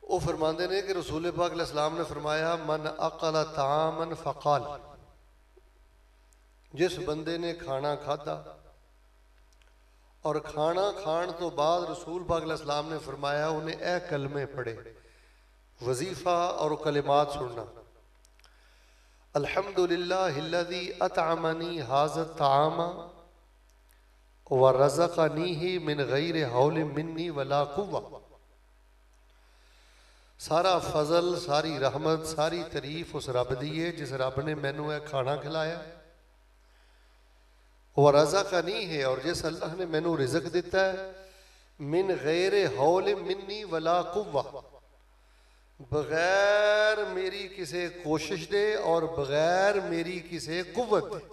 वो फरमाते ने कि रसूल पाक अलैहिस्सलाम ने फरमाया मन अकल तामन फ़क़ाल, जिस बंदे ने खाना खाधा और खाना खान तो बाद रसूल पाक अलैहिस्सलाम ने फरमाया उन्हें ए कलमे पढ़े, वजीफा और कलिमात सुनना, अल्हम्दुलिल्लाहिल्लज़ी अतअमनी हाज़ा तामा व रज़क़नीही मिन गैरि हौल मिन्नी वला कुव्वा। सारा फजल, सारी रहमत, सारी तारीफ उस रब दी है जिस रब ने मैनू यह खाना खिलाया, व रज़क़नीही, और जिस अल्लाह ने मैनू रिज़क दिता है, मिन गैरि हौल मिन्नी वला कुव्वा, बगैर मेरी किसी कोशिश दे और बगैर मेरी किसी कुव्वत दे।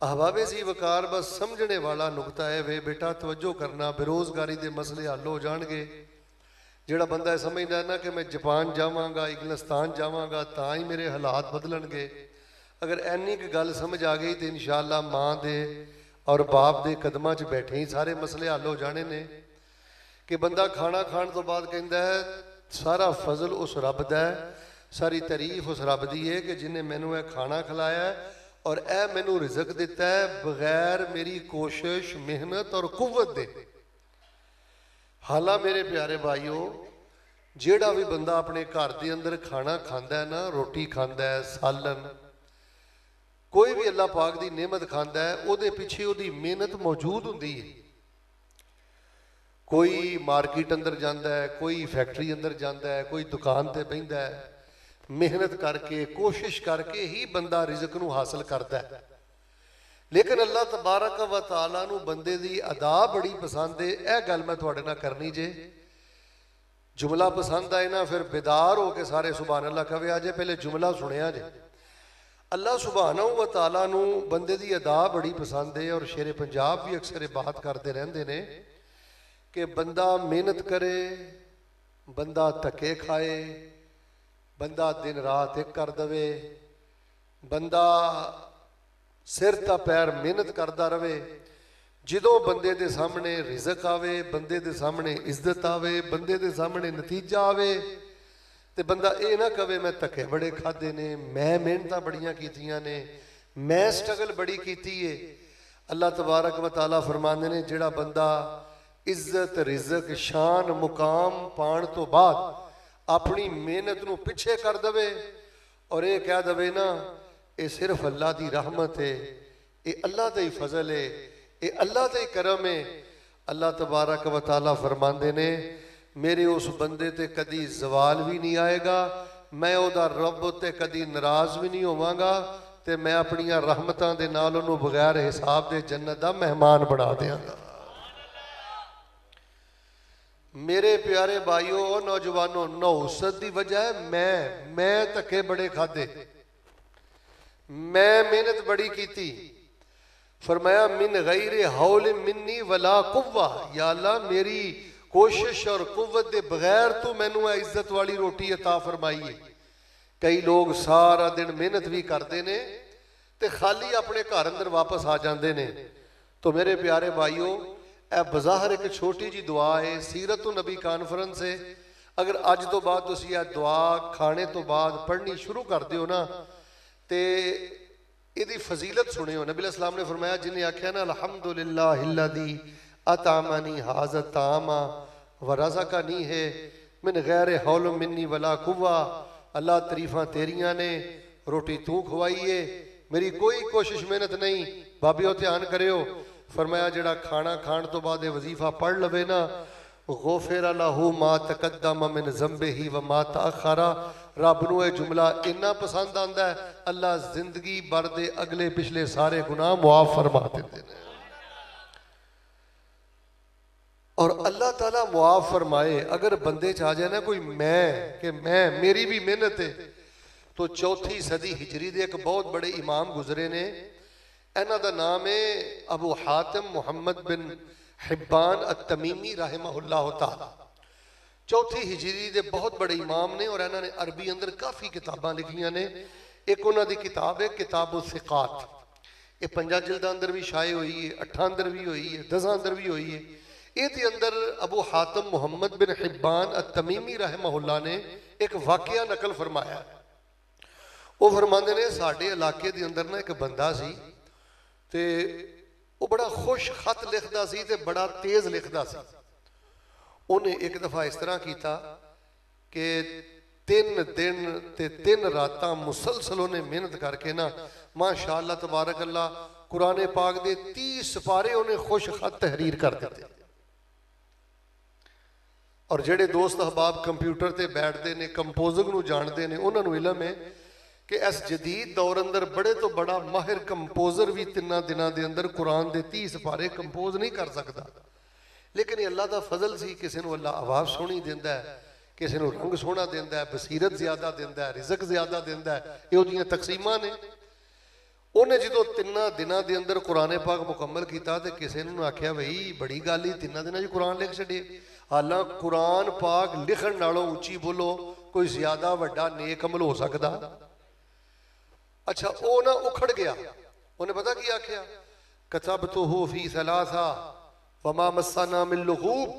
अहबाबे सी वकार बस समझने वाला नुकता है वे बेटा तवज्जो करना, बेरोजगारी के मसले हल हो जाएंगे। जिहड़ा बंदा समझदा है ना कि मैं जापान जावांगा, इंग्लिस्तान जावांगा तां ही मेरे हालात बदलणगे, अगर इन्नी क गल समझ आ गई तो इंशाअल्लाह माँ दे और बाप दे कदमां च बैठे ही सारे मसले हल हो जाने ने। कि बंदा खाना खाण तो बाद कहता है सारा फजल उस रब दा है, सारी तारीफ उस रब दी है कि जिन्हें मैनू यह खाना खिलाया है और ए मैनू रिजक दिता है बगैर मेरी कोशिश, मेहनत और कुव्वत दे। हाला मेरे प्यारे भाईओ, जेड़ा भी बंदा अपने घर के अंदर खाना खांदा है ना, रोटी खांदा है, सालन, कोई भी अल्लाह पाक की नेमत खांदा है, उहदे पिछे उहदी मेहनत मौजूद हुंदी है। कोई मार्केट अंदर जाता है, कोई फैक्ट्री अंदर जाता है, कोई दुकान पर बहिंदा है, मेहनत करके कोशिश करके ही बंदा रिजक नूं हासिल करता है। लेकिन अल्लाह तबारक व तआला नूं बंदे दी अदा बड़ी पसंद है। यह गल मैं तुहाडे नाल करनी जे, जुमला पसंद आए ना फिर बेदार हो के सारे सुभान अल्लाह कहे आजे, पहले जुमला सुनिया जे। अल्लाह सुभानहू व तआला नूं बंदे दी अदा बड़ी पसंद है और शेरे पंजाब भी अक्सर बात करते रहंदे ने कि बंदा मेहनत करे, बंदा धक्के खाए, बंदा दिन रात एक कर दवे, बंदा सिर ता पैर मेहनत करता रहे, जो बंदे दे सामने रिजक आवे, बंदे दे सामने इज्जत आवे, बंदे दे सामने नतीजा आवे, तो बंदा ये ना कहे मैं धक्के बड़े खादे ने, मैं मेहनत बड़ियां कीतियां ने, मैं स्ट्रगल बड़ी कीती है। अल्लाह तबारक व तआला फरमांदे ने जिहड़ा बंदा इज्जत, रिजक, शान, मुकाम पाण तो बाद अपनी मेहनत नूं पिछे कर दवे और ये कह दवे ना ये सिर्फ अल्लाह की रहमत है, ये अल्लाह का ही फजल है, ये अल्लाह का ही करम है। अल्लाह तबारक व तआला फरमांदे ने मेरे उस बंदे ते कदी जवाल भी नहीं आएगा, मैं उहदा रब ते कदी नाराज भी नहीं होवांगा, ते मैं अपनियां रहमतां दे नाल उहनूं बगैर हिसाब दे जन्नत दा मेहमान बना देंगा। मेरे प्यारे भाइयों और नौजवानों, नौसत की वजह है मैं धक्के बड़े खादे, मैं मेहनत बड़ी की। फरमाया मिन गैर हौल मिन्नी वला कुव्वा, या अल्लाह मेरी कोशिश और कुव्वत के बगैर तू मैनू इज्जत वाली रोटी अता फरमाई है। कई लोग सारा दिन मेहनत भी करते ने ते खाली अपने घर अंदर वापस आ जाते ने। तो मेरे प्यारे भाइयों, यह बज़ाहिर एक छोटी जी दुआ है, सीरत नबी कॉन्फ्रेंस है। अगर अज तो बाद तुसीं यह दुआ खाने तो बाद पढ़नी शुरू कर दिओ ना तो इसकी फजीलत सुनियो। नबी अलैहिस्सलाम ने फरमाया जिन्हें आख्या ना अल्हम्दुलिल्लाहिल्लज़ी अतअमनी हाज़ा तामा व रज़क़नी है मिन गैर हौल मिन्नी वला कुव्वा, अल्लाह तरीफां तेरियां ने, रोटी तू खवाई है, मेरी कोई कोशिश मेहनत नहीं। बाबियो ध्यान करियो, फरमाया जिहड़ा खाना खाण तो बाद वजीफा पढ़ लवे ना, गुफ़िर लहू मा तक़द्दम मिन ज़ंबिही व मा तअख़्ख़रा, रब नूं यह जुमला इन्ना पसंद आंदा है अल्लाह जिंदगी भर दे अगले पिछले सारे गुनाह मुआफ फरमा देते हैं। और अल्लाह ताला मुआफ फरमाए अगर बंदे च आ जाए ना कोई मैं मेरी भी मेहनत है, तो चौथी सदी हिजरी दे एक बहुत बड़े इमाम गुजरे ने, इन्हां दा नाम है अबू हातिम मुहम्मद बिन हिब्बान अत-तमीमी रहमहुल्लाह ताला। चौथी हिजरी दे बहुत बड़े इमाम ने और इन्होंने अरबी अंदर काफ़ी किताबां लिखियां ने। एक उन्हां दी किताब है किताबुल सिक़ात, ये 5 जिल्दां अंदर भी शाये हुई है, 8 अंदर भी हुई है, 10 अंदर भी हुई है। ਇਹਦੇ ਅੰਦਰ अबू हातिम मुहम्मद बिन हिब्बान अत-तमीमी रहमहुल्लाह ने एक वाकया नकल फरमाया। वो फरमाते ने साडे इलाके के अंदर ना एक बंदा सी ते वो बड़ा खुश खत लिखता सी ते बड़ा तेज लिखता सी। उन्हें एक दफ़ा इस तरह किया कि 3 दिन ते 3 रातां मुसलसल उन्हें मेहनत करके ना माशाअल्लाह तबारक अल्लाह कुरान पाक के 30 सिपारे उन्हें खुश खत तहरीर कर दिते। और जेडे दोस्त अहबाब कंप्यूटर ते बैठते ने कंपोजिंग नूं जानते हैं उन्होंने इलम है कि इस जदीद दौर अंदर बड़े तो बड़ा माहिर कंपोजर भी 3 दिनों के अंदर कुरान के 30 सिपारे कंपोज नहीं कर सकता। लेकिन अल्लाह का फजल सी, किसी को अल्लाह आवाज़ सोहनी दिंदा है, किसी को रंग सोहना दिंदा है, बसीरत ज्यादा दिंदा है, रिजक ज्यादा दिंदा है। ये उहदियां तकसीमां ने। उन्हें जो 3 दिनों के अंदर कुरान पाक मुकम्मल किया तो किसी ने आख्या भाई बड़ी गल ही 3 दिनों कुरान लिख छड़े। हालांकि कुरान पाक लिखण नालों उच्ची बोलो कोई ज्यादा वड्डा नेक अमल हो सकता। अच्छा वो ना उखड़ गया। उन्हें पता की आख्या, कतबतुहु फी सलासा वमा मस्साना मिन लुगूब।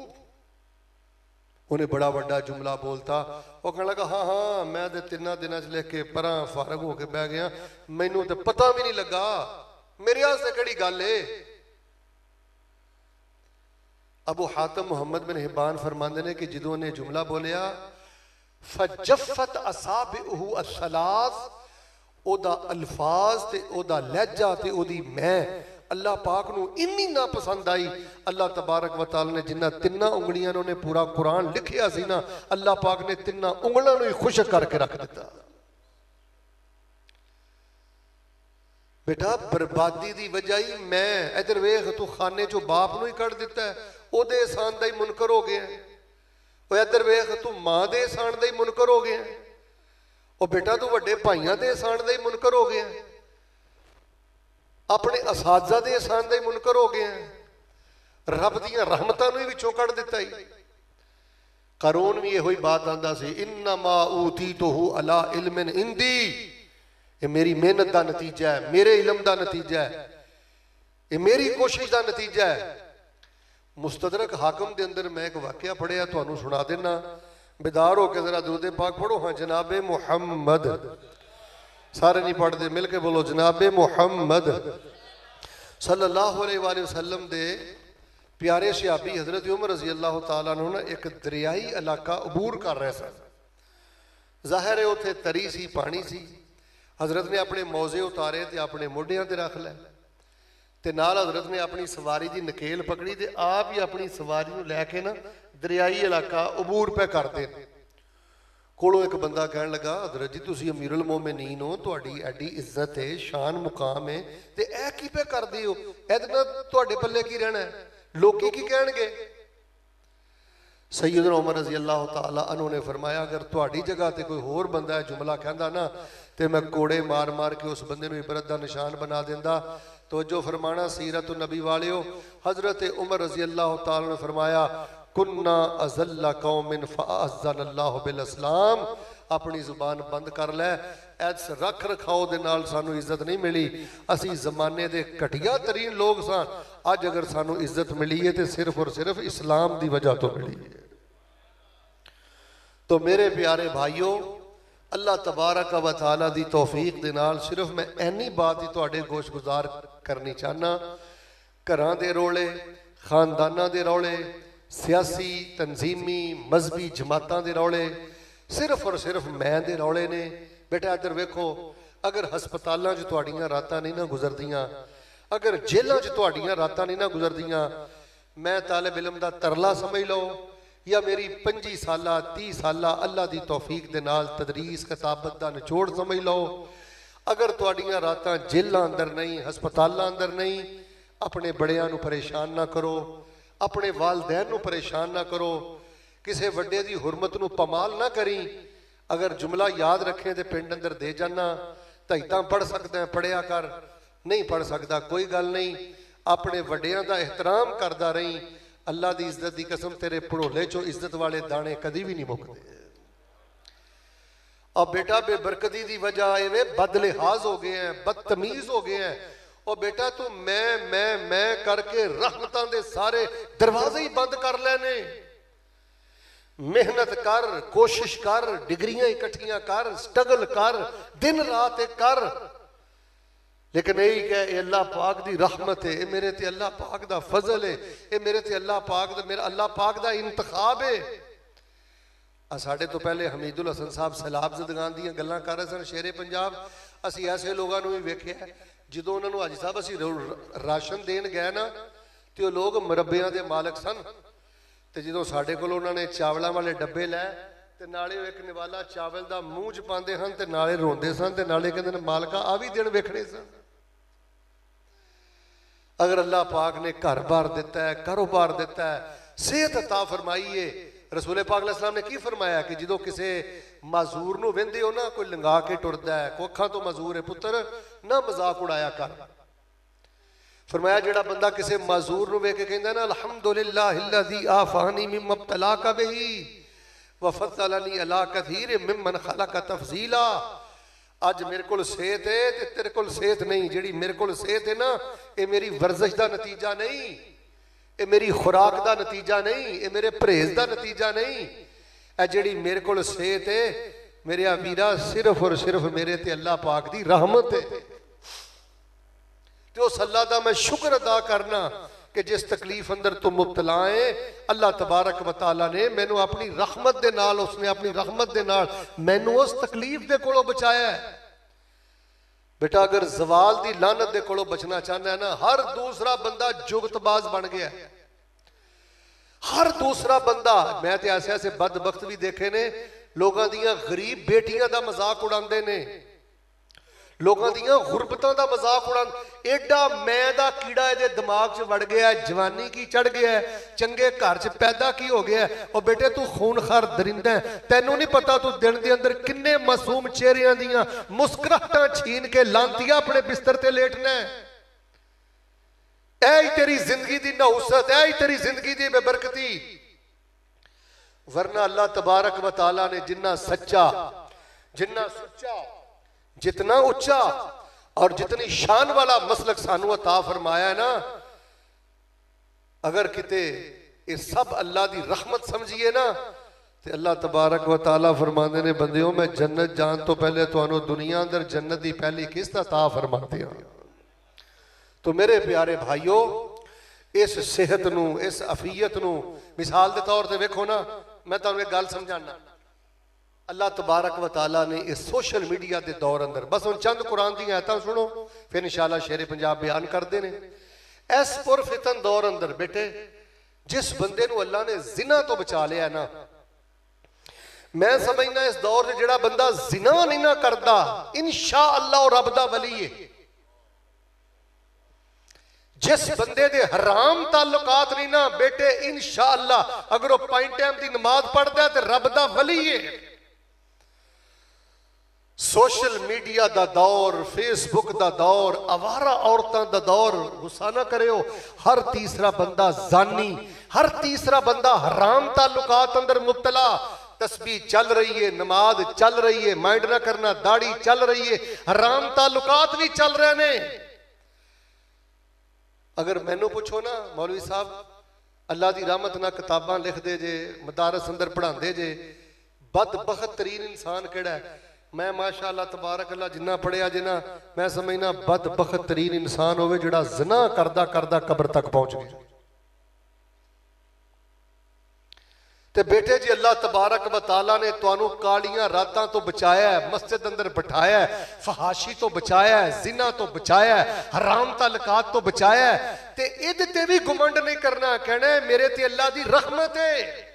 उन्हें बड़ा बड़ा जुमला बोलता। वो कहने लगा हाँ हाँ मैं तो 3 दिनों लिख के परा फारग होकर बह गया, मैनू तो पता भी नहीं लगा, मेरे वास्ते केड़ी गल है। अबू हातिम मुहम्मद बिन हिब्बान फरमाते ने कि जो उन्हें जुमला बोलिया फजफत असाबिहु अस्सलास, ओदा अल्फाज ते ओदा लहजा ते ओदी मैं अल्लाह पाक नू इन्नी ना पसंद आई। अल्लाह तबारक व तआला ने जिन्ना 3 उंगलियां ने पूरा कुरान लिखिया सी ना, अल्लाह पाक ने 3 उंगलों ही खुश करके रख दिता। बेटा बर्बादी की वजह ही मैं, इधर वेख तू खाने चो बाप नू ही कढ़ दिता है, ओदे एहसान दा ही मुनकर हो गया। इधर वेख तू मां दे एहसान दा ही मुनकर हो गया। और बेटा तू वड्डे भाइयों के एहसान दा ही मुनकर हो गया, अपने असाजा के एहसान दा ही मुनकर हो गया, रब दियां रहमतां नूं ही विचों कढ़ दिता ही। कारून भी यही बात आंदा सी, इन्नमा ऊतीतुहु अला इल्मिन इंदी, ये मेरी मेहनत का नतीजा है, मेरे इलम का नतीजा है, ये मेरी कोशिश का नतीजा है। मुस्तदरक हाकम के अंदर मैं एक वाकया पढ़िया, तुहानूं सुना देना, बेदार होकर जरा दुरूद पाक पढ़ो। हाँ जनाबे मुहम्मद, सारे नहीं पढ़ते, मिल के बोलो जनाबे मुहम्मद सल्लल्लाहु अलैहि वसल्लम दे प्यारे सहाबी हजरत उमर रजी अल्लाह तआला अन्हु ना एक दरियाई इलाका अबूर कर रहे सन। जाहिर है उत्थे तरी सी, पानी सी। हजरत ने अपने मौजे उतारे तो अपने मोढियां ते रख लै, ते नाल हजरत ने अपनी सवारी की नकेल पकड़ी तो आप ही अपनी सवारी नूं लैके ना दरियाई इलाका अबूर पे करते। कोलों एक बंदा कह लगा, हजरत जी तुसीं अमीरुल मोमिनीन हो, तुहाडी एडी इज्जत है, शान मुकाम है, ते ऐ की पे करदे हो, इहदे नाल तुहाडे पल्ले की रहना है, लोकी की कहणगे। सैयदना उमर रजी अल्लाह तआला अन्हु ने फरमाया, अगर तुहाडी जगह ते कोई होर बंदा है जुमला कहंदा ना ते मैं कोड़े मार मार के उस बंदे नूं इबरत दा निशान बना दिंदा। तो जो फरमाना सीरत नबी वालियो, हजरत उमर रजी अल्लाह तआला ने फरमाया, कुन्ना अज़ल्ला कौमिन फ़अज़्ज़नल्लाहु बिल इस्लाम, अपनी जुबान बंद कर लै, इस रख रखाओ दे नाल सानू इज्जत नहीं मिली, असी जमाने दे घटिया तरीन लोग सन, अज अगर सानू इज्जत मिली है तो सिर्फ और सिर्फ इस्लाम की वजह तो मिली है। तो मेरे प्यारे भाइयों, अल्लाह तबारक व तआला दी तौफीक दे नाल सिर्फ मैं इन्नी बात ही तुहाडे गोश गुजार करनी चाहना। घरां दे रोले, खानदाना दे रौले, सियासी तंजीमी मजहबी जमातां दे रौले सिर्फ और सिर्फ मैं दे रौले ने। बेटा इधर वेखो, अगर हस्पतालों च तुहाडियां रातां नहीं ना गुजरदियां, अगर जेलों च तुहाडियां रातां नहीं ना गुजरदियां, मैं तालिब इलम दा तरला समझ लो या मेरी 25 साला 30 साला अल्लाह दी तौफीक दे नाल तदरीस किताबत दा निचोड़ समझ लो। अगर तुहाडियां रातां जेलों अंदर नहीं, हस्पतालों अंदर नहीं, अपने बड़ियां नूं परेशान ना करो, अपने वालदैन नूं परेशान ना करो, किसी वड्डे दी हुरमत नूं पमाल ना करी। अगर जुमला याद रखें तो पिंड अंदर दे जाना, धईतां पढ़ सकदा है पढ़िया कर, नहीं पढ़ सकता कोई गल नहीं, अपने वड्डियां दा एहतराम करदा रही। अल्लाह दी इज्जत दी कसम तेरे भड़ोले चो इज्जत वाले दाने कदी भी नहीं मुकदे। अब बेटा बेबरकती की वजह एवं बदलिहाज हो गए हैं, बदतमीज हो गए हैं, ਉਹ बेटा तू मैं करके रहमतां दे सारे दरवाजे ही बंद कर लेने। मेहनत कर, कोशिश कर, डिग्रियां इकट्ठियां कर, स्ट्रगल कर, दिन रात कर, लेकिन यही कह अल्लाह पाक दी रहमत है, मेरे ते अल्लाह पाक दा फजल है, ये मेरे ते अल्लाह पाक दा, मेरा अल्लाह पाक दा इंतखाब है। साढ़े तो पहले हमीदुल हसन साहब सैलाब ज़दगान दी गल्लां कर रहे सन शेरे पंजाब। असी ऐसे लोगों भी वेख्या जो उन्होंने हाजी साहब असी राशन देन गए ना तो लोग मुरब्बियां दे मालक सन, तो जो साढ़े को उन्होंने चावलों वाले डब्बे लै तो नाले एक निवाला चावल का मूँह च पाते हैं तो नाले रोंदे सन ते नाले कहते हैं मालका आ भी दिन वेखने सन। अगर अल्लाह पाक ने घर बार दिता है, कारोबार दिता है, सेहत अता फरमाई है, रसूल पाक अलैहि सलाम ने की फरमाया कि जो किसी माजूर नूं वेंदे हो ना कोई लंगा के टुरदा है, कोई अखां तो मजूर है पुत्र ना मजाक उड़ाया कर। फरमाया जिहड़ा बंदा किसी माजूर नूं वेख के कहंदा ना अल्हम्दुलिल्लाहिल्लज़ी आफानी मिम्मा इब्तलाका बिही व फज़्ज़लनी अला कसीर मिम्मन खलक़ तफ़ज़ीला, अज मेरे को सेहत है ते तेरे को सेहत नहीं, जिहड़ी मेरे को सेहत है ना ये मेरी वर्जिश का नतीजा नहीं, ये मेरी खुराक का नतीजा नहीं, ये मेरे परहेज का नतीजा नहीं, ए जिहड़ी मेरे को सेहत है मेरे वीरा सिर्फ और सिर्फ मेरे ते अल्लाह पाक दी रहमत है। तो उस अल्लाह का मैं शुक्र अदा करना कि जिस तकलीफ अंदर तुम मुबतला है अल्लाह तबारक व तआला ने मैनू अपनी रहमत दे नाल, उसने अपनी रहमत दे नाल मैनू उस तकलीफ दे कोलों बचाया है। बेटा अगर जवाल दी लानत दे कोलों बचना चाहना है ना, हर दूसरा बंदा जुगतबाज बन गया है, हर दूसरा बंदा। मैं तो ऐसे ऐसे बदबख्त भी देखे ने लोगों दियां गरीब बेटियां दा मजाक उड़ाते ने, लोगों दियां गुरबतां दा मजाक उड़ा, एडा मैं दा कीड़ा ये दिमाग च वड़ गया है, जवानी की चढ़ गया है, चंगे घर च पैदा की हो गया है। और बेटे तू खूनखार दरिंदा है, तेनों नहीं पता तू दिन के अंदर किन्ने मासूम चेहरियां दियां मुस्कुराहटां छीन के लांतियां अपने बिस्तर ते लेटना है। ऐ तेरी जिंदगी दी नहुसत, ऐ तेरी जिंदगी दी बेबरकती। वरना अल्लाह तबारक व तआला ने जिन्ना सच्चा, जिन्ना सच्चा, जितना उच्चा और जितनी शान वाला मसलक सानू अता फरमाया है ना, अगर किते ये सब अल्लाह दी रहमत समझिए ना तो अल्लाह तबारक व तआला फरमाते ने बंदियों मैं जन्नत जान तो पहले तुहानू दुनिया अंदर जन्नत दी पहली किस्त अता फरमाते हैं। तो मेरे प्यारे भाइयों इस सेहत नू, इस अफीयत नू मिसाल के तौर पर वेखो ना, मैं तुहानू एक गल समझाना। अल्लाह तबारक व तआला ने इस सोशल मीडिया के दौर अंदर बस हम चंद कुरान दी आयतां सुनो फिर इंशाअल्लाह शेरे पंजाब बयान करते हैं। इस पुरफितन दौर अंदर बेटे जिस बंदे नू अल्लाह ने जिना तो बचा लिया ना, मैं समझना इस दौर से जिहड़ा बंदा जिना नहीं ना करता इंशाअल्लाह रब दा वली है। जिस बंदे दे हराम ताल्लुकात नहीं ना बेटे इंशाअल्लाह अगर वह 5 टाइम की नमाज पढ़ता है तो रब दा वली है। सोशल मीडिया दा दौर, फेसबुक दा दौर, आवारा औरतों दा दौर, गुस्सा ना करो, हर तीसरा बंदा जानी, हर तीसरा बंदा हराम ताल्लुकात अंदर मुब्तला। तस्बीह चल रही है, नमाज चल रही है, माइंड ना करना, दाढ़ी चल रही है, हराम ताल्लुकात भी चल रहे ने। अगर मैनू पूछो ना मौलवी साहब अल्लाह की रहमत ना किताबां लिखते जे, मदारस अंदर पढ़ाते जे, बदबख्त तरीन इंसान केड़ा है? मैं माशाअल्लाह तबारक अल्लाह जिन्ना पढ़िया जिना मैं समझना बदबख्त तरीन इंसान होवे जिहड़ा ज़िना करदा करदा कब्र तक पहुंच गया। ते बेटे जी अल्लाह तबारक व तआला ने तुहानू कालियां रातां तो बचाया है, मस्जिद अंदर बिठाया है, फहाशी तो बचाया है, जिना तो बचाया है, हराम ताल्लुकात तो बचाया है, ते इहदे ते भी घुमंड नहीं करना, कहना है मेरे ते अल्लाह दी रहमत है।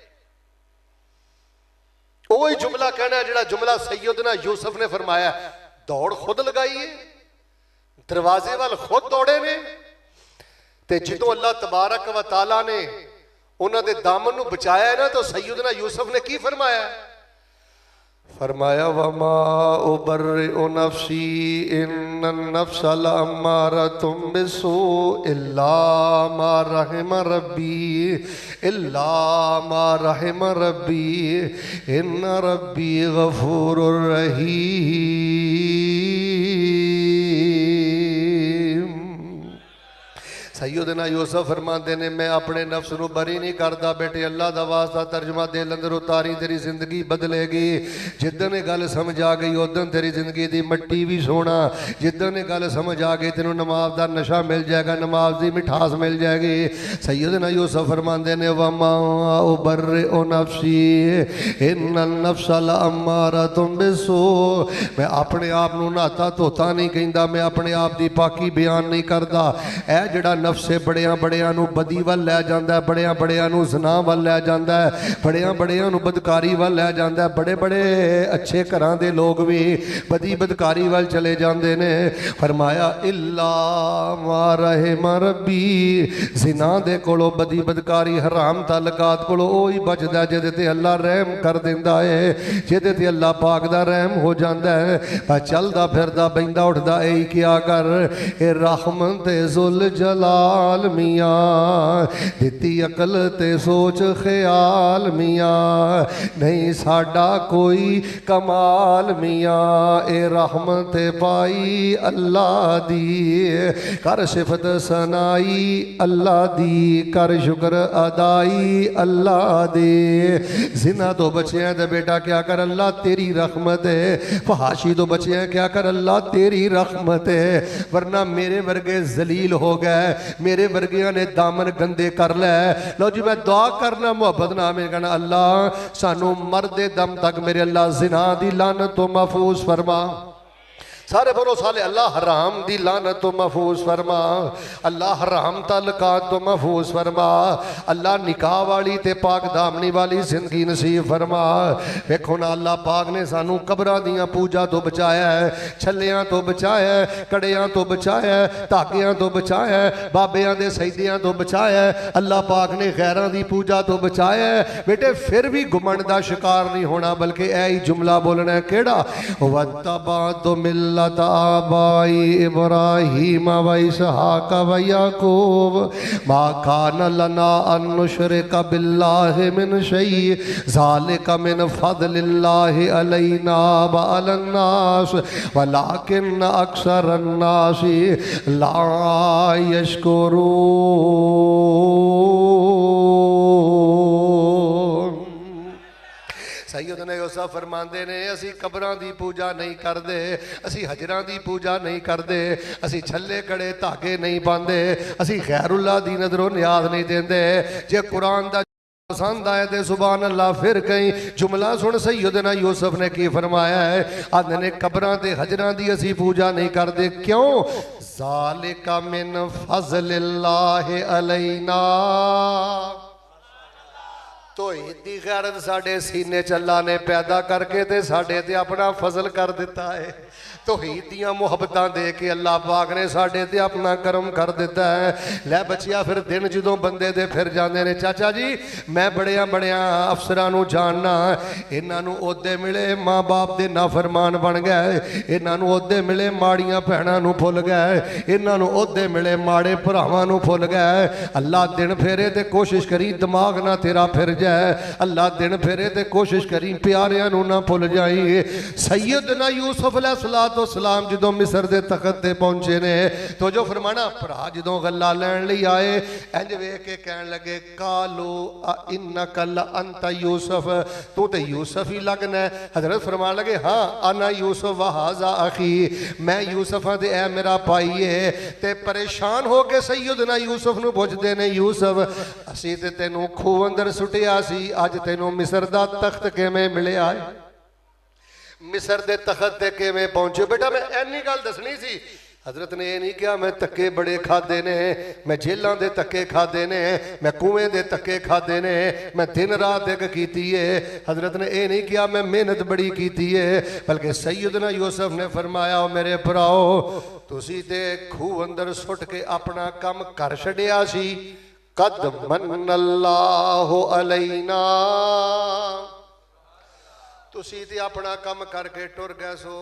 वही जुमला कहना है जिहड़ा जुमला सैयदना यूसुफ ने फरमाया, दौड़ खुद लगाई है, दरवाजे वाल खुद दौड़े ने, ते जिदों अल्लाह तबारक व तआला ने उन्होंने दामन नू बचाया है ना तो सैयदना यूसुफ ने की फरमाया? फरमाया वमा उबर्रिउ नफ्सी इन्नन नफ्सा लअम्मारतुम बिसू इल्ला मा रहिम रब्बी इन्न रब्बी गफूरुर रहीम। सैयदना यूसुफ फरमाते ने मैं अपने नफ्स नू बरी नहीं करता बेटे अल्लाह दा वास्ता तर्जमा दिल अंदर उतारी तेरी जिंदगी बदलेगी जिद्दन ये गल समझ आ गई उदन तेरी जिंदगी दी मट्टी भी सोना जिद्दन ये गल समझ आ गई तेनों नमाज दा नशा मिल जाएगा नमाज दी मिठास मिल जाएगी सैयदना यूसुफ फरमाते ने वमा उबर्रे ओ नफ्सी इन्नल नफ्सा लअम्मारतुम बिस्सू मैं अपने आप नू नहाता धोता नहीं कहंदा मैं अपने आप दी पाकी बयान नहीं करता ऐ जिहड़ा नफ्से बड़ियां बड़ियां नू बदी वल लै जांदा है बड़ियां बड़ियां नू ज़ना वल लै जांदा है बड़ियां बड़ियां नू बदकारी वल लै जांदा है बड़े बड़े अच्छे घरां दे लोग भी बदी बदकारी वल चले जांदे ने फरमाया इल्ला मा रहम रब्बी ज़िना दे कोलों बदी बदकारी हराम ताल्लुकात कोलों ओही बचदा जिहदे ते अल्लाह रहम कर दिंदा है जिहदे ते अल्लाह पाक दा रहम हो जांदा है पर चलदा फिरदा बैंदा उठदा ऐ क्या कर ए रहमत जुल जलाल मियाँ दिती अकल ते सोच ख्याल मियाँ नहीं साडा कोई कमाल मियाँ ए रहमत पाई अल्लाह दी कर सिफत सनाई अल्लाह दी कर शुक्र अदाई अल्लाह दे जिना तो बचिया दे बेटा क्या कर अल्लाह तेरी रहमत है फहाशी तो बचिया क्या कर अल्लाह तेरी रहमत है वरना मेरे वर्गे जलील हो गए मेरे वर्गिया ने दामन गंदे कर लै लो जी मैं दुआ करना मुहब्बत नाल मैं कहना अल्लाह सानू मरदे दम तक मेरे अल्लाह जिना दी लानत तो महफूज फरमा सारे भरोसा ले अल्लाह हराम दी लानत तो महफूज फरमा अल्लाह हराम ताल्लुकात तो महफूज फरमा अल्लाह निकाह वाली ते पाक दामनी वाली जिंदगी नसीब फरमा वेखो ना अल्लाह पाक ने सानू कब्रां दियां पूजा तो बचाया है छल्लियां तो बचाया है कड़ियां तो बचाया है धागियां तो बचाया है बाबियां दे सजदियां तो बचाया है अल्लाह पाक ने गैरां दी पूजा तो बचाया है बेटे फिर भी घुमंड दा शिकार नहीं होना बल्कि ऐ ही जुमला बोलना है केड़ा वत्तबा तो मिल आबाई इब्राहीम व इसहाक व याकूब मा कान लना अन नुशरिका बिल्लाहि मिन शै ज़ालिका मिन फज़लिल्लाहि अलैना व अलन नास वलाकिन अक्सरन नास ला यशकुरून सैयदना यूसुफ फरमाते ने असी कब्रां दी पूजा नहीं करते असी हजरां दी पूजा नहीं करते असी छल्ले कड़े धागे नहीं पाते असी खैरुल्लाह दी नजरों नियाज नहीं देंदे जे कुरान दा पसंद आए तो सुभान अल्लाह फिर कहीं जुमला सुन सैयदना यूसुफ ने की फरमाया है आदे ने कब्रां ते हजरां दी असी पूजा नहीं करते क्यों ज़ालिका मिन फज़लिल्लाहि अलैना तो इतनी गैरत साढ़े सीने च अल्लाह ने पैदा करके ते साढ़े ते अपना फजल कर दिता है तो दियां मुहब्बतां दे के अल्लाह पाक ने साढ़े ते अपना करम कर दिता है लै बचिया फिर दिन जो बंदे दे फिर जाते हैं चाचा जी मैं बड़िया बड़िया अफसरां नूं जानना इन्हां नूं ओहदे मिले माँ बाप दे नाफरमान बन गए इन्हां नूं ओहदे मिले माड़ियां भैणां नूं भुल गए इन्हां नूं ओहदे मिले माड़े भरावां नूं भुल गए अल्लाह दिन फेरे ते कोशिश करी दिमाग ना तेरा फिर जाए अल्लाह दिन फेरे ते कोशिश करी प्यारियां नूं ना भुल जाई सैयदना यूसुफ अलैहिस्सलाम तो सलाम जो मिस्र के तखत ते पहुंचे ने तो जो फरमाना भरा जो गल्ला लैन लई आए इंज वेख के कहन लगे कालू इन्नका लअंत यूसुफ तू तो यूसुफ ही लगना है हजरत फरमान लगे हाँ अना यूसुफ व हाजा अखी मैं यूसुफ हाँ ते ऐ मेरा भाई है ते परेशान हो के सैयदना यूसुफ नूं पुछदे ने यूसुफ असी ते तैनूं खूह अंदर सुटिया सी अज तैनूं मिस्र दा तख्त किवें मिलिया है मिस्र के तखत ते किवें पहुंचे बेटा मैं इन्नी गल दसनी सी हजरत ने यह नहीं कहा मैं धक्के बड़े खादे ने मैं जेलों के धक्के खादे ने मैं कुएं के धक्के खादे ने मैं दिन रात एक की है हजरत ने यह नहीं कहा मैं मेहनत बड़ी की है बल्कि सैयदना यूसुफ ने फरमाया मेरे भराओ तुसी ते खूह अंदर सुट के अपना काम कर छड़िया सी कद मन्नल्लाहु अलैना तुसी ते अपना कम करके टुर गए सो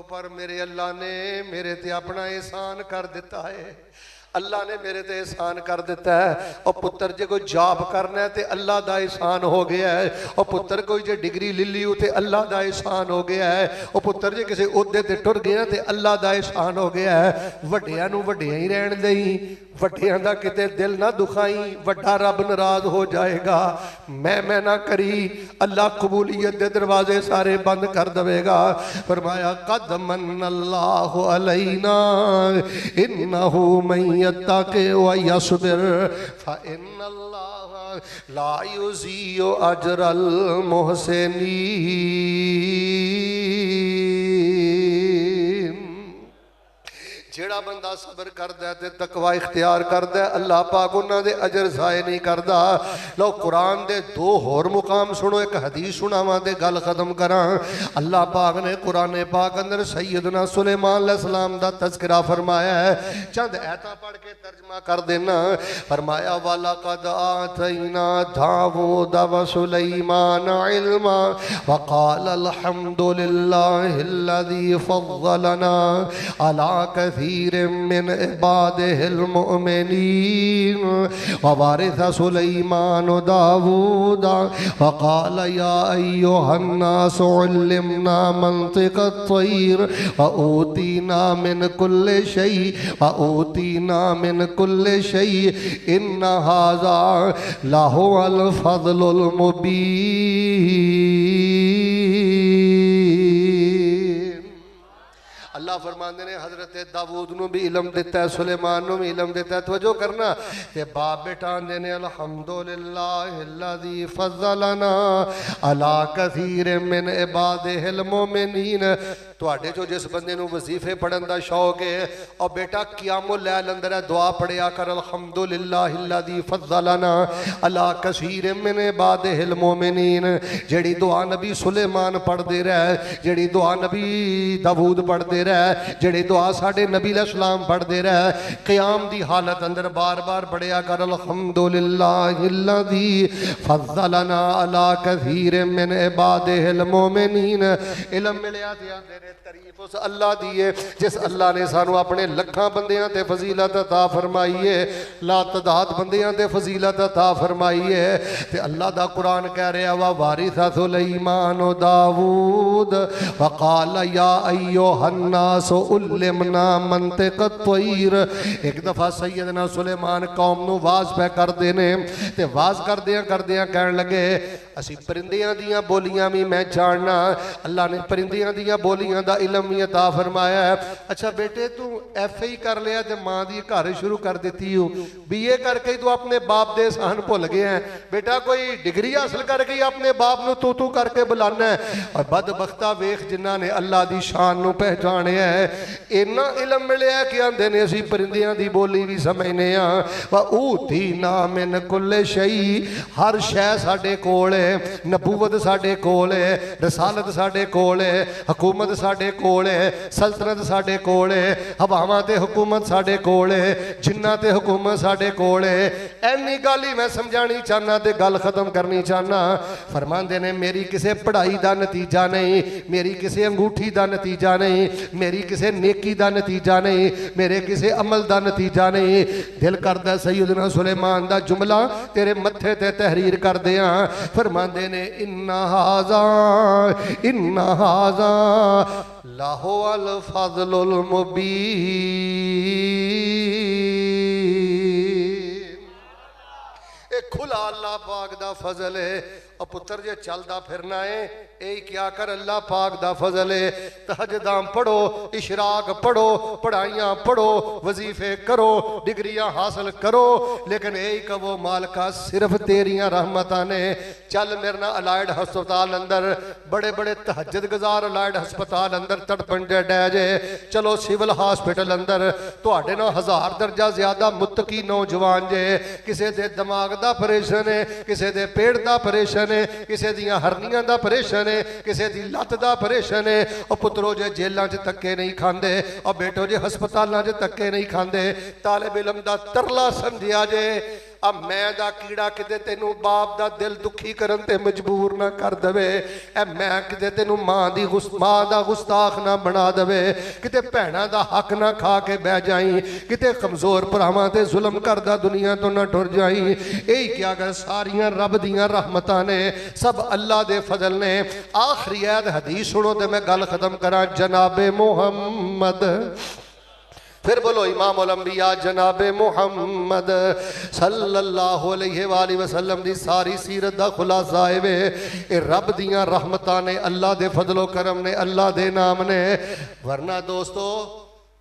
पर मेरे अल्लाह ने मेरे ते अपना एहसान कर दिता है अल्लाह ने मेरे ते एहसान कर दिता है। और पुत्र जे कोई जॉब करना है तो अल्लाह का एहसान हो गया है। और पुत्र कोई जे डिग्री ले ली तो अल्लाह का एहसान हो गया है। और पुत्र जे किसी ओहदे ते टुर गया तो अल्लाह का एहसान हो गया है। वड्डियां नूं वड्डियां ही रहन दई, वड्डियां दा किते दिल ना दुखाई, वड्डा रब नाराज हो जाएगा। मैं ना करी, अल्लाह कबूलियत दे दरवाजे सारे बंद कर देगा। फरमाया कद मन्नल्लाहु अलैना इन्नहु मन यत्तक़ि व यस्बिर फ़इन्नल्लाह ला युज़ीउ अजरल मुहसिनीन। जेड़ा बंदा सबर करदा है ते तकवा इख्तियार करदा है, अल्लाह पाक उन्हां दे अजर ज़ाय नहीं करदा। लो कुरान दे दो होर मुकाम सुनो, एक हदीस सुनावां ते गल खत्म करां। अल्लाह पाक ने कुरान पाक अंदर सैयदना सुलेमान अलैहिस्सलाम दा तज़किरा फरमाया है। चंद आयतां पढ़ के तर्जमा कर देना। फरमाया वलक़द आतैना दाऊद व सुलैमान इल्मा व क़ाल अल्हम्दुलिल्लाहिल्लज़ी फ़ज़्ज़लना अला मिन इबादिहिल मुअमिनीन व वारिस सुलैमान दाऊद व क़ाल या अय्युहन नास उल्लिमना मंतिक़त तैर व ऊतीना मिन कुल्लि शै व ऊतीना मिन कुल्लि शै इन्न हाज़ा लहुवल फ़ज़्लुल मुबीन। अल्लाह फरमाते ने हजरत दाऊद नूं भी इलम दिता है, सुलेमान नूं भी इलम दिता है। तवज्जो करना ते बाप बेटा आंदे ने अल्हम्दुलिल्लाहिल्लज़ी फ़ज़्ज़लना अला कसीर मिन इबादिहिल मुमिनीन। तुहाडे चो जिस बंदे नूं वजीफे पढ़न दा शौक है और बेटा क़ियामुल लैल अंदर है दुआ पढ़िया कर अल्हम्दुलिल्लाहिल्लज़ी फ़ज़्ज़लना अला कसीर मिन इबादिहिल मुमिनीन। जेड़ी दुआ नबी सुलेमान पढ़दे रहे, जेड़ी दुआ नबी दाऊद पढ़दे रहे, जेड़ी दुआ साडे नबी अलैहिस्सलाम पढ़दे रहे, क़याम दी हालत अंदर बार बार पढ़िया कर अल्हम्दुलिल्लाहिल्लज़ी फ़ज़्ज़लना अला कसीर मिन इबादिहिल मुमिनीन। इल्म मिलिया ते आंदे ने तारीफ उस अल्लाह दी है जिस अल्लाह ने सानू अपने लखां बंदियां ते फजीलत अता फरमाई है, ला तदाद बंदियां ते फजीलत अता फरमाई है। ते अल्लाह दा कुरान कह रहा वा वारिस सुलैमान दाऊद व क़ाल या अय्युहन नास उल्लिमना मंतिक़त तैर। एक दफ़ा सैयदना सुलेमान कौम नू वाज पै करदे ने ते वाज करदियां करदियां कहन लगे असी परिंदियां दियां बोलियां भी मैं जानना। अल्लाह ने परिंदियां दियां बोलियां दा इलम भी अता फरमाया है। अच्छा बेटे तू FA कर लिया ते माँ दी घर शुरू कर दी हो, BA करके तू अपने बाप दे एहसान भुल गया है। बेटा कोई डिग्री हासिल करके ही अपने बाप नू तू करके बुलाना है। और बदबख्ता वेख जिन्हां ने अल्लाह दी शान नू पहचानिया है, इन्ना इलम मिलिया कि आंदे ने असी परिंदियां दी बोली भी समझने आ। व ऊतीना मिन कुल्लि शै, हर शै साडे कोल है, नबूवत साडे कोल है, रसालत साडे कोल है, हुकूमत साडे कोल है, सल्तनत साडे कोल है, हवावां ते हुकूमत साडे कोल है, जिन्ना ते हुकूमत साडे कोल है। ऐनी गल ही मैं समझानी चाहना ते गल खत्म करनी चाहना। फरमांदे ने मेरी किसी पढ़ाई का नतीजा नहीं, मेरी किसी अंगूठी का नतीजा नहीं, मेरी किसी नेकी का नतीजा नहीं, मेरे किसी अमल का नतीजा नहीं। दिल करदा सैयदना सुलेमान दा जुमला तेरे मत्थे ते तहरीर कर दिया। फरमांदे ने इन्ना हाज़ा लाहुवल फ़ज़्लुल मुबीन। खुला अल्लाह पाक दा फजल है। और पुत्र जे चलदा फिरना है यही क्या कर अल्लाह पाक दा फजल है। तहज्जुदां पढ़ो, इशराक पढ़ो, पढ़ाइयाँ पढ़ो, वजीफे करो, डिग्रियां हासिल करो, लेकिन यही कहो मालका सिर्फ तेरियां रहमतां ने। चल मेरे ना अलाइड हस्पताल अंदर बड़े बड़े तहज्जुद गुजार अलाइड हस्पताल अंदर तड़पण डै जे। चलो सिविल हॉस्पिटल अंदर तुहाडे नाल 1000 दर्जा ज्यादा मुत्तकी नौजवान जे। किसी दे दिमाग दा ऑपरेशन है, किसी दे पेट दा ऑपरेशन है, किसी दियां हरनियां दा ऑपरेशन है, किसी दी लत्त दा ऑपरेशन है। और पुत्रो जे जेलों च धक्के नहीं खांदे और बेटो जे हस्पतालों च धक्के नहीं खांदे। तालिब इलम दा तरला समझिया जे आ मैं दा कीड़ा किते तेनू बाप दा दिल दुखी करन ते मजबूर ना कर दवे, ए मैं किते तेनू मां दा गुस्ताख ना बना दवे, किते भैणां दा हक ना खा के बह जाई, किते कमजोर भरावां ते जुल्म करदा दुनिया तो ना टुर जाई। यही क्या कर सारियां रब दियां रहमतां ने, सब अल्लाह दे फजल ने। आखिरी आयत हदीस सुनो ते मैं गल खत्म करा। जनाबे मुहम्मद, फिर बोलो इमाम उल अंबिया जनाबे मुहम्मद सल्लल्लाहु अलैहि वसल्लम दी सारी सीरत दा खुलासा है वे, ये रब दियां रहमतां ने, अल्लाह दे फजलो करम ने, अल्लाह दे नाम ने। वरना दोस्तों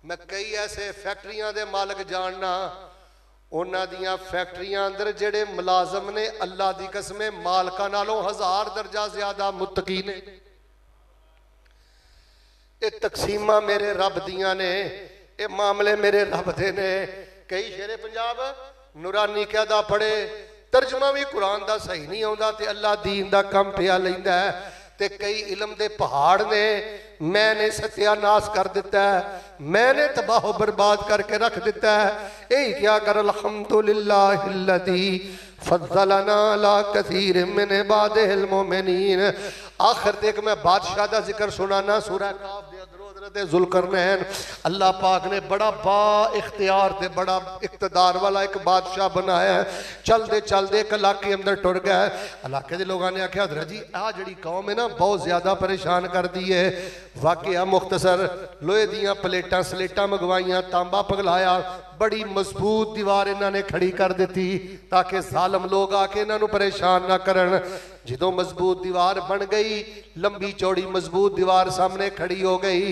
मैं कई ऐसे फैक्ट्रियां दे मालक जानना, उन्हां दियां फैक्ट्रियां अंदर जेड़े मुलाजम ने अल्लाह दी कसमें मालकां नालों 1000 दर्जा ज्यादा मुत्तकी ने। ये तकसीमां मेरे रब दियां ने, ये मामले मेरे रब दे ने। कई शेरे पंजाब नूरानी कहदा पढ़े, तर्जमा भी कुरान दा सही नहीं आउंदा ते अल्लाह दीन दा कम पिया लैंदा है। ते कई इलम दे पहाड़ ने, मैंने सत्यानाश कर दिता है, मैंने तबाह बर्बाद करके रख दिता है। यही क्या कर अल्हम्दुलिल्लाहिल्लज़ी फज़्ज़लना अला कसीर मिन इबादिहिल मोमिनीन। आखिर तक मैं बादशाह का जिक्र सुनाना, सूरह काफ दे जुल्करनैन। अल्लाह पाक ने बड़ा बा इख्तियार ते बड़ा इख्तदार वाला एक बादशाह बनाया। चलते चलते एक इलाके अंदर टुर गया। इलाके के लोगों ने आख्या हज़रत जी आ जी कौम है ना बहुत ज्यादा परेशान कर दी है। वाकया मुख्तसर, लोहे दियां प्लेटां स्लेटां मंगवाइयां, तांबा पगलाया, बड़ी मजबूत दीवार इन्होंने खड़ी कर दी ताकि जालम लोग आके इन्हों परेशान ना करन। जो मजबूत दीवार बन गई, लंबी चौड़ी मजबूत दीवार सामने खड़ी हो गई,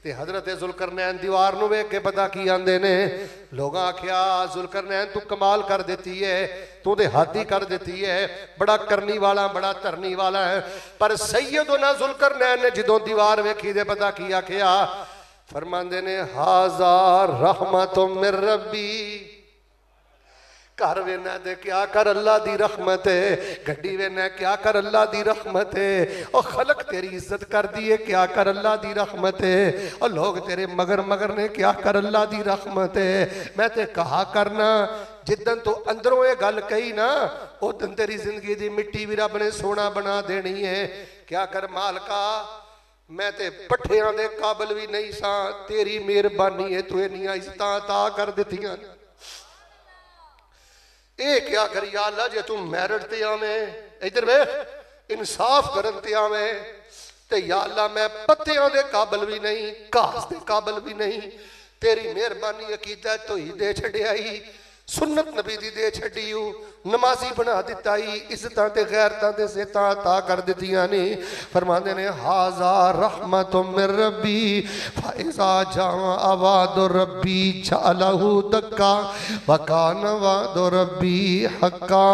ते हजरत जुल्करनैन दीवार नूं वेख के पता की आंदे ने। लोग आख्या जुल्करनैन तू कमाल कर देती है, तू ते हद ही कर देती है, बड़ा करनी वाला बड़ा धरनी वाला है। पर सैयदना जुल्करनैन ने जदों दीवार वेखी दे पता की आख्या, फरमांदे ने हाज़ा रहमतुम मिर रब्बी। घर वेना दे क्या कर अल्लाह दी रहमत है, गड्डी वेना क्या कर अल्लाह दी रहमत है, और खलक तेरी इज्जत कर दी है क्या कर अल्लाह दी रहमत है, और लोग तेरे मगर मगर ने क्या कर अल्लाह दी रहमत है। मैं ते कहा करना जिदन तो अंदरों ये गल कही ना, उदन तेरी जिंदगी दी मिट्टी भी रब ने सोना बना देनी है। क्या कर मालका, मैं ते पट्ठियां दे काबिल भी नहीं सा, तेरी मेहरबानी है तू इन्नियां इज्जतां अता कर दित्तियां। ये क्या करी अल्लाह जे तू मैरिट ते आवें, इधर वेख इंसाफ करन ते आवें, ते या अल्लाह मैं पत्तियां दे काबिल भी नहीं, घास दे काबिल भी नहीं, तेरी मेहरबानी अकीदा तोई दे छड़ियाई, सुन्नत नबी दी दे छड़ियू, नमाजी बना दिता ही, इज्जतां ते गैरतां ते सेतां अता कर दित्तियां ने। फरमांदे ने हाज़ा रहमतुम मिर रब्बी फ़इज़ा जाअ अवादु रब्बी जअलहु दक्का व कान वादु रब्बी हक्का।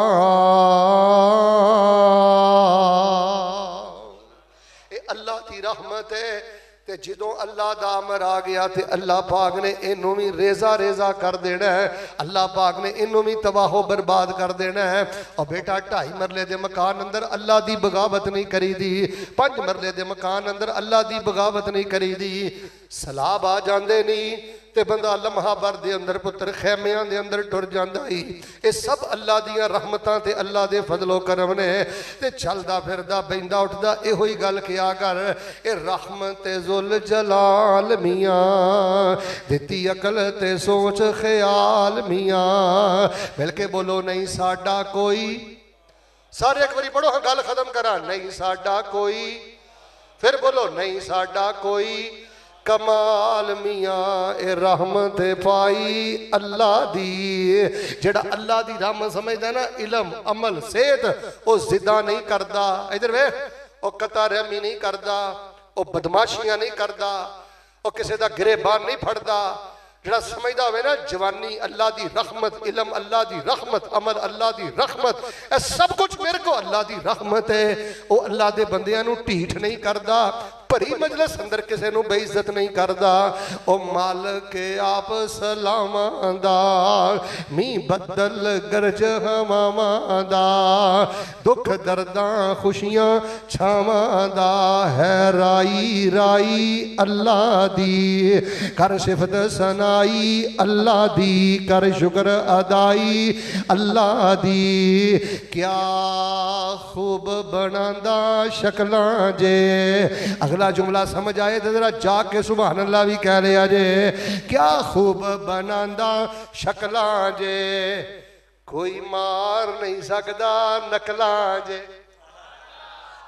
ये अल्लाह दी रहमत है। ते जदों अल्लाह दा अमर आ गया ते अल्लाह पाक ने इनू भी रेजा रेजा कर देना है, अल्लाह पाक ने इनू भी तबाहो बर्बाद कर देना है। और बेटा 2.5 मरले के मकान अंदर अल्लाह दी बगावत नहीं करी दी, 5 मरले के मकान अंदर अल्लाह दी बगावत नहीं करी दी। सलाब आ जाते नहीं ते बंदा लम्हा भर दे अंदर पुत्र खैमियां दे अंदर टुर जांदा ही। ये सब अल्लाह दियां रहमतां ते अल्लाह दे फजलो करम ने। ते चलदा फिरदा बैंदा उठदा इहो ही गल किया कर, ए रहमत जुल जलाल मियां दिती अकल ते सोच ख्याल मियां। मिलके बोलो नहीं साडा कोई, सारे एक बारी पढ़ो हाँ गल खत्म करा, नहीं साडा कोई, फिर बोलो नहीं साडा कोई कमाल मियाँ। ए रहमत पाई अल्लाह दी, जेड़ा अल्लाह दी रहमत समझदा ना, इलम अमल सेहत वो जिदा नहीं करता, इधर वे वो कता रहमी नहीं करता, वो बदमाशियां नहीं करता, वो किसी का गिरेबान नहीं फड़ता। जेड़ा समझदा होवे ना जवानी अल्लाह दी रहमत, इलम अल्लाह दी रहमत, अमल अल्लाह दी रहमत, ए सब कुछ मेरे को अल्लाह दी रहमत है। वो अल्लाह दे बंदियां नू ढीठ नहीं करता, भरी मजलिस अंदर किसी नूं बेइज्जत नहीं करदा। ओ मालिक आप सलामां दा, मीं बदल गरज हवावां दा, दुख दर्दां खुशियां छावां दा, है राई राई अल्लाह दी, कर सिफत सनाई अल्लाह दी, कर शुक्र अदाई अल्लाह दी। क्या खूब बनांदा शक्लां जे। अगला जुमला समझ आए तो जरा जाके सुभान अल्लाह भी कह लिया जे। क्या खूब बनांदा शक्लां जे, कोई मार नहीं सकदा नकलां जे।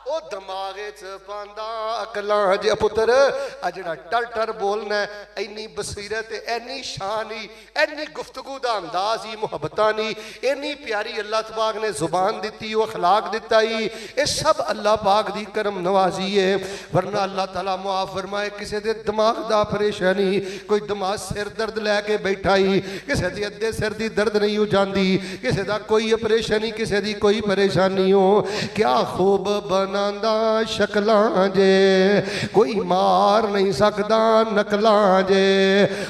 ओ दिमागे च पांदा अकलां जे। पुत्र आ जिहड़ा टर टर बोलना है, इन्नी बसीरत, इन्नी शान ही, इन्नी गुफ्तगू दा अंदाज ही, मुहब्बतां नी, इन्नी प्यारी अल्लाह तबारक ने जुबान दी, वो अखलाक दिता ही, ये सब अल्लाह पाक दी करम नवाजी है। वरना अल्लाह ताला मुआफ फरमाए किसी दे दिमाग दा परेशानी, कोई दिमाग सिर दर्द लैके बैठा ही, किसी दी अद्धे सिर दी दर्द नहीं हो जाती, किसी दा कोई ऑपरेशन ही, किसी दी कोई परेशानी हो। क्या खूब बनांदा शक्लां जे, कोई मार नहीं सकदा नकलां जे।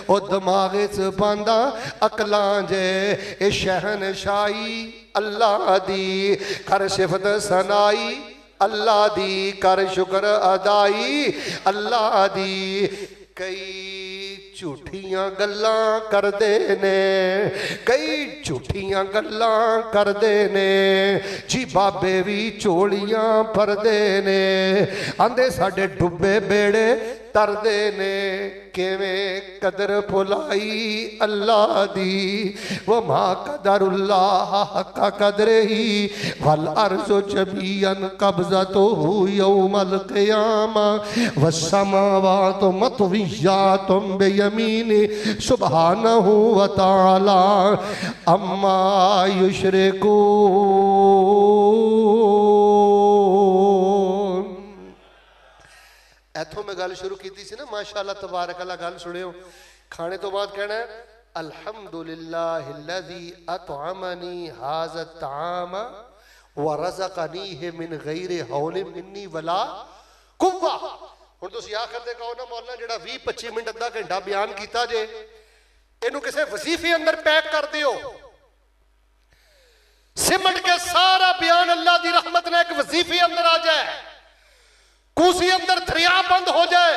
ओ दिमागे च पांदा अकलां जे। ए शहनशाही अल्लाह दी, कर सिफत सनाई अल्लाह दी, कर शुक्र अदाई अल्लाह दी। कई झूठियां गल्लां करदे ने, कई झूठियां गल्लां करदे ने जी, बाबे भी चोलियां भरदे ने, आंदे साडे डुबे बेड़े तरदे ने। किवें कदर भुलाई अल्लाह दी, वो मां कदरुल्लाह हक्का कदरे ही, वल अर्ज़ु जमीअन कब्ज़तुहु यौमल क़ियामा, वस्समावातु मतविय्यातुम बियमीनि सुब्हानहु व तआला अम्मा युशरिकून। इथों मैं गल शुरू की सी ना, माशाअल्लाह तबारक अल्लाह। गल सुनियो, खाने तो बाद कहना है अल्हम्दुलिल्लाहिल्लज़ी अतअमनी हाज़ा तआम व रज़क़नीहि मिन गैरि हौलिन मिन्नी वला कुव्वा। हुण तुसीं आखिर दे कहो ना मौलाना जिहड़ा 20-25 मिनट अद्धा घंटा बयान कीता जे, इहनूं किसी वजीफे अंदर पैक कर दिओ, सिमट के सारा बयान अल्लाह दी रहमत ने एक वजीफे अंदर आ जाए, कूसी अंदर दरिया बंद हो जाए,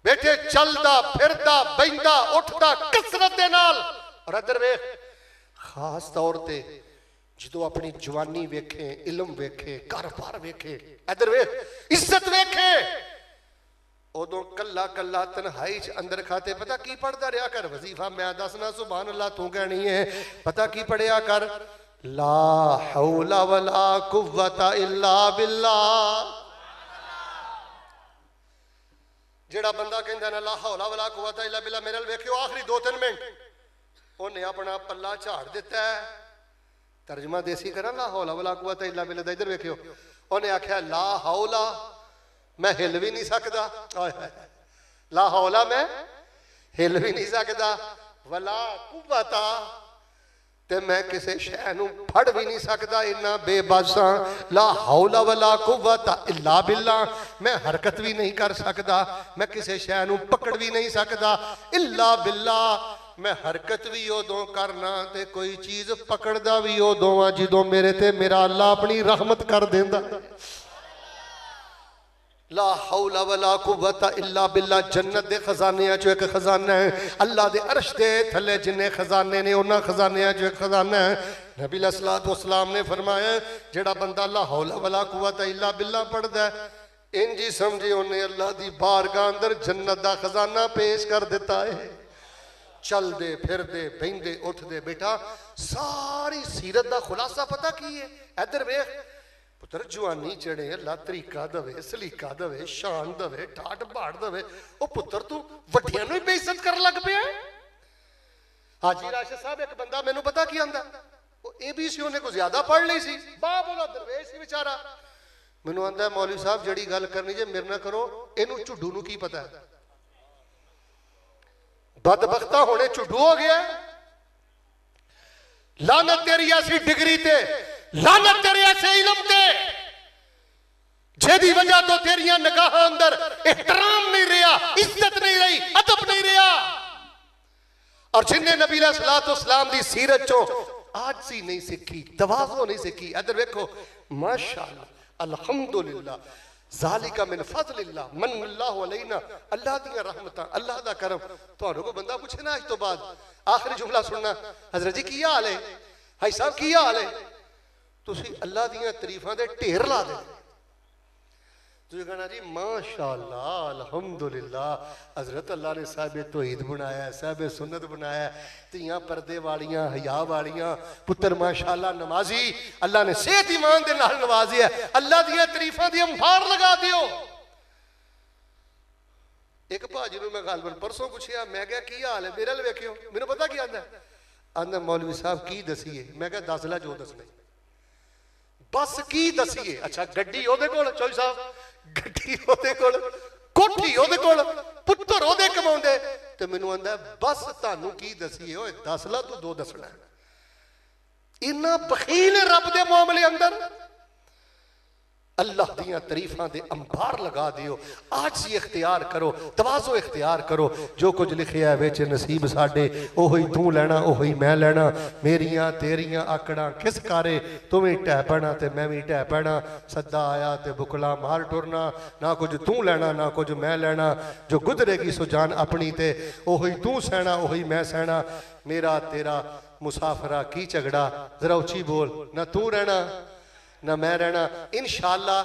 बेटे चलदा फिरदा बहिंदा उठदा कसरत दे नाल। और इधर वेख, खास तौर ते जो अपनी जवानी वेखे, इलम वेखे, कारोबार वेखे, इधर वेख इज्जत वेखे, उदों कला कला तन्हाई च अंदर खाते पता की पढ़दा रहा कर वजीफा। मैं दसना सुभान अल्लाह तू कहनी है, पता की पढ़िया कर, ला हौला वला कुव्वता इल्ला बिल्लाह। जेड़ा बंदा कहता ना ला हौला वला कुव्वता इल्ला बिल्लाह, मेरे वेखियो आखिरी 2-3 मिनट उन्हें अपना पल्ला झाड़ दिता है। तर्जमा देसी करा, ला हौला वला कुव्वता इल्ला बिल्लाह। इधर वेखियो, उन्हें आख्या ला हौला मैं हिल भी नहीं सकता, ला हौला मैं हिल भी नहीं सकता, वला कुव्वता ते मैं किसी शै नूं फड़ भी नहीं सकता, इन्ना बेबस हां। ला हौला वला कुव्वता इल्ला बिल्लाह, मैं हरकत भी नहीं कर सकता, मैं किसी शै नूं पकड़ भी नहीं सकता, इल्ला बिल्लाह मैं हरकत भी उदों करना ते कोई चीज पकड़दा भी उदों आ जदों मेरे ते मेरा अल्लाह अपनी रहमत कर देंदा। ला हौला वला कुव्वता इल्ला बिल्लाह जन्नत दे खजानियां चो एक खजाना है, अल्लाह दे अर्श दे थले जिन्ने खजाने ने उन्हां खजानियां चो एक खजाना है। नबी अलैहिस्सलातु वस्सलाम ने फरमाया जेड़ा बंदा ला हौला वला कुव्वता इल्ला बिल्लाह पढ़दा है, इंज ही समझे उन्हें अल्लाह दी बारगाह अंदर जन्नत दा खजाना पेश कर दिता है। चलदे फिरदे बहिंदे उठदे बेटा सारी सीरत दा खुलासा पता की है? इधर वेख पुत्र, जवानी चढ़े अल्लाह तरीका दवे, सलीका दवे, शान दवे, ठाट बाड़ दवे, ओ पुत्र तू वड्डियां नूं ही बेइज्जत कर लग पिया। हाजी राशिद साहब एक बंदा मैनू पता की आंदा, वो ABC उन्हें कुछ ज्यादा पढ़ ली सी, बाप ओदा दरवेश सी बेचारा, मैनू आंदा मौलवी साहब जड़ी गल करनी जे मेरे ना करो, इनू झुड्डू नूं की पता है, बदबख्ता होने झुड्डू हो गया। लानत तेरी ऐसी डिग्री ते, लानत तेरे ऐसे इलम ते, जे जिहदी वजह तो तेरियां निगाहां अंदर एहतराम नहीं रहा, इज्जत नहीं रही, अदब नहीं रहा। और जिन्हें नबी अलैहिस्सलाम दी सीरत चो आजी नहीं सीखी, तवाज़ो नहीं सीखी। इधर देखो माशाअल्लाह, अल्हम्दुलिल्लाह, ज़ालिका मिन फ़ज़लिल्लाह, मन्नल्लाहु अलैना, अल्लाह दी रहमतां, अल्लाह दा करम। तुहानू को बंदा पूछे ना अज तो बाद आखिरी जुमला सुनना, हज़रत जी की हाल है, भाई साहब की हाल है, तुसी अल्लाह दी तारीफां दे ढेर ला दे। तुझे कहना जी माशाअल्लाह, अल्हम्दुलिल्लाह, हजरत अल्लाह ने साहिब तौहीद बनाया, साहिब सुन्नत बनाया, तियां पर्दे वालियां, हया वालियां, पुत्र माशाअल्लाह नमाजी, अल्लाह ने सेहत ईमान दे नाल नवाजी है। अल्लाह दी तारीफां दी अंबार लगा दियो। एक भाजी नूं मैं गलबन परसों पुछया, मैं क्या की हाल है, मेरे अल वेखियो, मैनूं पता की आंदा, आंदा मौलवी साहब की दसीए। मैं क्या दस लै जो दसना, बस की दसीए। अच्छा गड्डी ओहदे कोल, चौधरी साहब गड्डी ओहदे कोल, कोठी ओहदे कोल, पुत्तर ओहदे कमाउंदे, ते मैनूं आंदा बस तुहानूं की दसीए, ओए दस ला तू दो दसना। इन्ना बखील रब दे मामले अंदर। अल्लाह दियां तारीफां दे अंबार लगा दियो। आज ही इख्तियार करो, तवाज़ो इख्तियार करो। जो कुछ लिखिया है विच नसीब साडे, ओही तू लैना, ओही मैं लैना। मेरियां तेरियां आकड़ां किस कारे, तुवें ढह पैना ते मैं भी ढह पैना। सद्दा आया ते बुकला मार टुरना, ना कुछ तू लैना ना कुछ मैं लैना। जो गुजरेगी सो जान अपनी ते, ओही तू सहना ओही मैं सहना। मेरा तेरा मुसाफरा की झगड़ा, जरा उची बोल, ना तू रहना ना मैं रहना। इंशाअल्लाह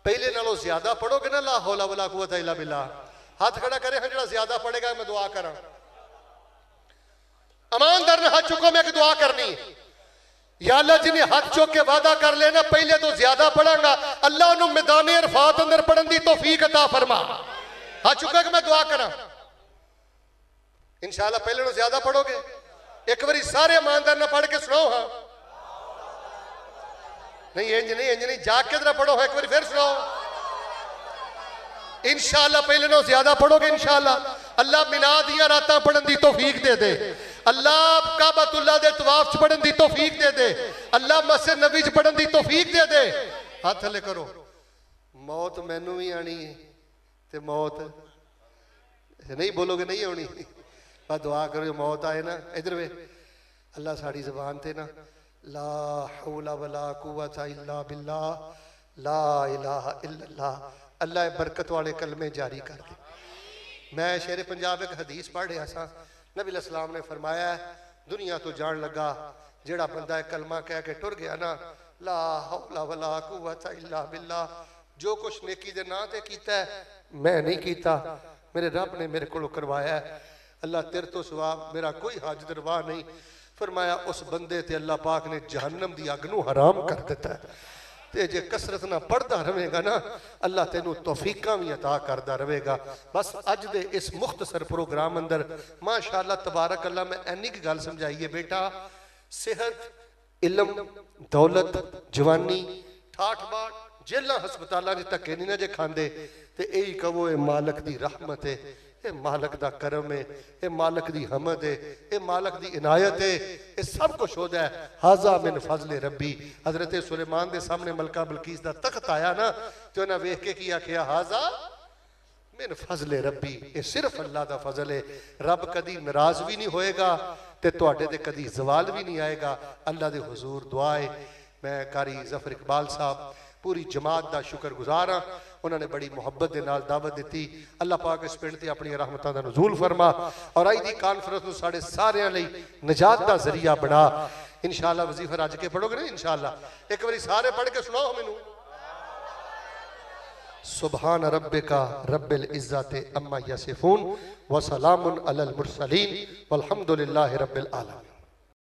पहले नालों ज्यादा पढ़ोगे ना, ला हौला वला कुव्वता इल्ला बिल्लाह। हाथ खड़ा करे, हाँ जो ज्यादा पढ़ेगा मैं दुआ करा। ईमानदार ने हाथ चुको, मैं एक दुआ करनी, या अल्लाह जिन्हें हाथ चुक के वादा कर लेना पहले तो ज्यादा पढ़ांगा, अल्लाह उन्हें मैदान अरफात अंदर पढ़न दी तौफीक अता फरमा। हाथ चुका कि मैं दुआ करा। इंशाअल्लाह पहले तो ज्यादा पढ़ोगे। एक बारी सारे ईमानदार ने पढ़ के सुनाओ। हाँ नहीं इंज नहीं, जाग के जरा पढ़ो, एक बार फिर सुनाओ। इंशाअल्लाह पहले नो ज्यादा पढ़ोगे। इंशाअल्लाह अल्लाह मिना दियां रातां पढ़न दी तौफीक दे दे। अल्लाह काबतुल्लाह दे तवाफ च पढ़न दी तौफीक दे दे। अल्लाह मस्जिद नबी च पढ़न दी तौफीक दे दे। हाथ थले करो। मौत मैनू भी आनी है ते मौत नहीं बोलोगे नहीं आनी, बस दुआ करो मौत आए ना। इधर वे अल्लाह साड़ी जबान ते ना ला हौला वला कुव्वता इल्ला बिल्लाह, ला इलाहा इल्लल्लाह, अल्लाह बरकत वाले कलमे जारी कर दे। मैं शेर पंजाब एक हदीस पढ़ रहा सा, नबी अलैहिस्सलाम ने फरमाया दुनिया तो जान लगा जेड़ा बंदा कलमा कह के टुर गया ना, ला हौला वला कुव्वता इल्ला बिल्लाह, जो कुछ नेकी दे नां ते कीता है मैं नहीं कीता, मेरे रब ने मेरे को करवाया है। अल्लाह तेरे तो सिवा मेरा कोई हाजत रवा नहीं। फरमाया उस बंदे ते अल्लाह पाक ने जहन्नम दी अग नूं हराम कर दिता है। ते जे कसरत ना पढ़ता रहेगा ना, अल्लाह तेनू तौफीकां भी अता करता रहेगा। बस अज दे इस मुख्तसर प्रोग्राम अंदर माशाअल्लाह तबारक अल्लाह मैं इन्नी की गल समझाई है बेटा, सेहत इलम दौलत जवानी ठाठ बाट जेलों हस्पतालों के धक्के नहीं ना जे खांदे ते यही कहो ये मालक दी रहमत है, ये मालक दा करम है, ये मालक दी हमद है, ये मालक दी इनायत है, ये सब कुछ होता है। हाजा मिन फजले रब्बी। हजरत सुलेमान दे सामने मलका बलकीस दा तख्त आया ना, तो उन्हें वेख के की आखिया हाजा मिन फजले रब्बी, ये सिर्फ अल्लाह दा फजल है। रब कदी नाराज भी नहीं होएगा ते तुहाडे ते कदी जवाल भी नहीं आएगा। अल्लाह दे हुजूर दुआ है। मैं कारी जफर इकबाल साहब पूरी जमात का शुक्रगुजार हाँ, उन्होंने बड़ी मुहब्बत के नाल दावत दी। अल्लाह पाक इस पिंड ते अपनी रहमतां दा नज़ूल फरमा और अज दी कानफ्रेंस नूं साडे सारियां लई निजात दा जरिया बना। इंशाअल्लाह वजीफा रज के पढ़ोगे ना इंशाअल्लाह, एक बारी सारे पढ़ के सुनाओ मैनू। सुबहान रब्बिका रब्बिल इज्जति अम्मा यसिफून व सलामुन अलल मुरसलीन वल्हम्दुलिल्लाहि रब्बिल आलमीन।